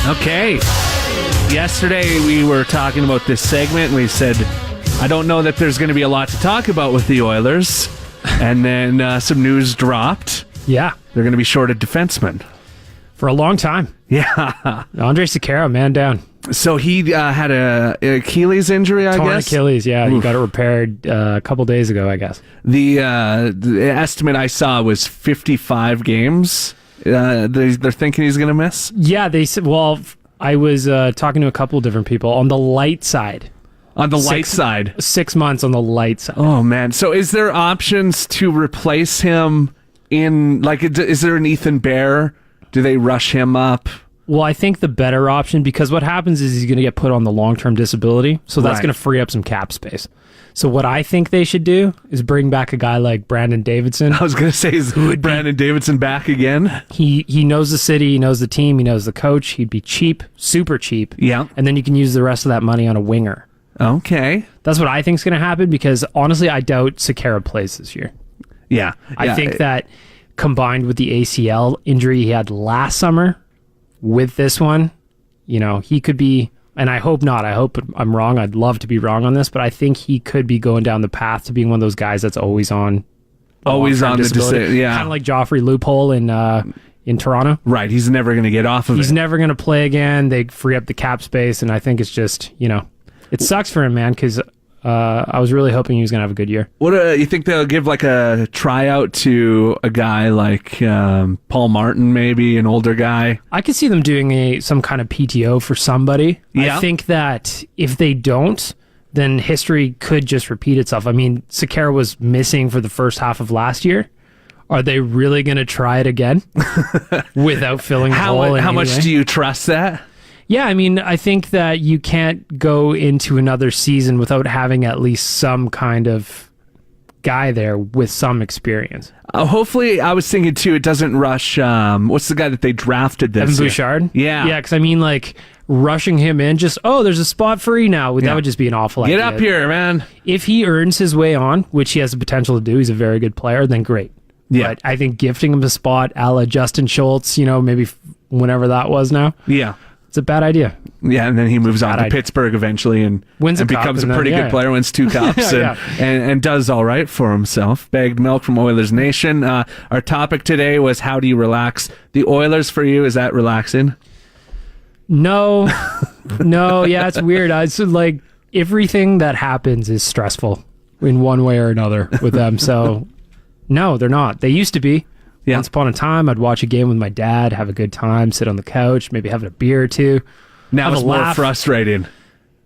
Okay. Yesterday we were talking about this segment and we said, I don't know that there's going to be a lot to talk about with the Oilers. And then some news dropped. Yeah. They're going to be short a defenseman. For a long time. Yeah. Andrej Sekera, man down. So he had a Achilles injury, I Torn guess? Achilles, yeah. He got it repaired a couple days ago, I guess. The estimate I saw was 55 games. They're thinking he's going to miss? Yeah, they said, well, I was talking to a couple of different people on the light side. On the light side? 6 months on the light side. Oh, man. So is there options to replace him in, like, is there an Ethan Bear? Do they rush him up? Well, I think the better option, because what happens is he's going to get put on the long-term disability, so that's Right. going to free up some cap space. So what I think they should do is bring back a guy like Brandon Davidson. I was going to say, is Brandon Davidson back again? He knows the city, he knows the team, he knows the coach. He'd be cheap, super cheap. Yeah. And then you can use the rest of that money on a winger. Okay. That's what I think is going to happen, because honestly, I doubt Sekera plays this year. Yeah. I think that combined with the ACL injury he had last summer, with this one, he could be, and I hope not, I hope I'm wrong, I'd love to be wrong on this, but I think he could be going down the path to being one of those guys that's always on Always on the disability. yeah. Kind of like Joffrey Loophole in Toronto. Right, he's never going to get off of He's it. never going to play again. They free up the cap space, and I think it's just, it sucks for him, man, because I was really hoping he was going to have a good year. What you think they'll give like a tryout to a guy like Paul Martin, maybe an older guy? I could see them doing some kind of PTO for somebody. Yeah. I think that if they don't, then history could just repeat itself. I mean, Sekera was missing for the first half of last year. Are they really going to try it again without filling the hole? How much do you trust that? Yeah, I mean, I think that you can't go into another season without having at least some kind of guy there with some experience. Hopefully, I was thinking too, it doesn't rush. What's the guy that they drafted this Evan year? Bouchard? Yeah. Yeah, because I mean, like, rushing him in, there's a spot free now. That would just be an awful idea. Get up here, man. If he earns his way on, which he has the potential to do, he's a very good player, then great. Yeah. But I think gifting him a spot a la Justin Schultz, maybe whenever that was now, Yeah. it's a bad idea. Yeah, and then he moves on to idea. Pittsburgh eventually and Wins a cup becomes a and then- pretty yeah, good yeah. player, wins 2 cups Yeah. and does all right for himself. Baggedmilk from Oilers Nation. Our topic today was how do you relax? The Oilers for you, is that relaxing? No, yeah, it's weird. It's like everything that happens is stressful in one way or another with them. So, no, they're not. They used to be. Yeah. Once upon a time, I'd watch a game with my dad, have a good time, sit on the couch, maybe having a beer or two. Now Have it's a more laugh. frustrating.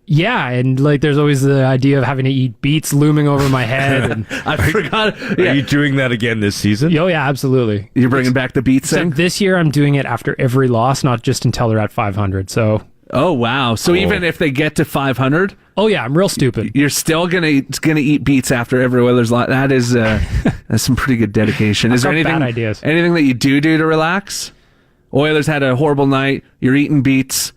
Yeah, and like there's always the idea of having to eat beets looming over my head. And I forgot. Are you doing that again this season? oh yeah, absolutely. You're bringing back the beat thing? Except this year I'm doing it after every loss, not just until they're at 500. So, Oh, wow. So even if they get to 500, oh yeah, I'm real stupid. you're still gonna eat beats after every Oilers lot. That is that's some pretty good dedication. Is there got anything bad ideas. anything that you do to relax? Oilers had a horrible night. You're eating beets.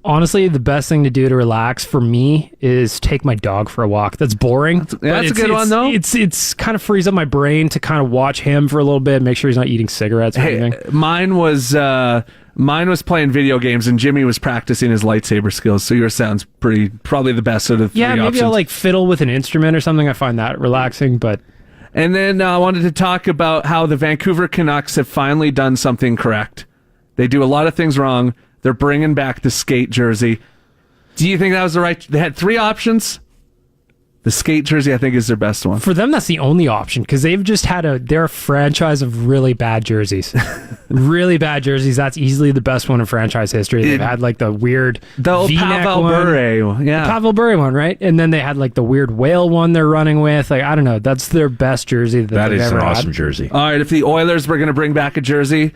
Honestly, the best thing to do to relax for me is take my dog for a walk. That's boring. But that's a good one, though. It's kind of frees up my brain to kind of watch him for a little bit, make sure he's not eating cigarettes or Hey, anything. mine was playing video games, and Jimmy was practicing his lightsaber skills. So yours sounds probably the best of the three Yeah, maybe options. I'll like fiddle with an instrument or something. I find that relaxing, but And then I wanted to talk about how the Vancouver Canucks have finally done something correct. They do a lot of things wrong. They're bringing back the skate jersey. Do you think that was the right... They had 3 options. The skate jersey, I think, is their best one. for them, that's the only option because they've just they're a franchise of really bad jerseys. Really bad jerseys. That's easily the best one in franchise history. They've had like the weird The old V-neck Pavel one. Bure. Yeah. Pavel Bure one, right? And then they had like the weird whale one they're running with. Like, I don't know. That's their best jersey That they've is ever an had. awesome jersey. All right, if the Oilers were going to bring back a jersey,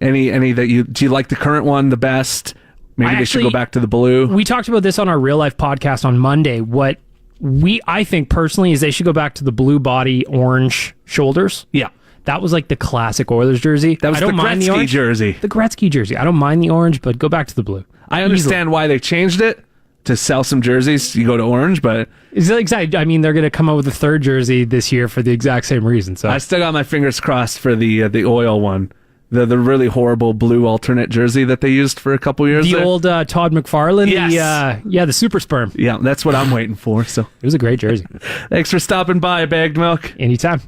any that do you like the current one the best? Maybe they should go back to the blue. We talked about this on our real life podcast on Monday. What I think personally is they should go back to the blue body, orange shoulders. Yeah. That was like the classic Oilers jersey. That was I don't the mind the Gretzky orange jersey. The Gretzky jersey. I don't mind the orange, but go back to the blue. I understand why they changed it to sell some jerseys. You go to orange, but Is it exactly? I mean, they're going to come out with a third jersey this year for the exact same reason. So I still got my fingers crossed for the oil one. The really horrible blue alternate jersey that they used for a couple years. The there. old Todd McFarlane. Yes. The super sperm. Yeah, that's what I'm waiting for. So It was a great jersey. thanks for stopping by, Baggedmilk. Anytime.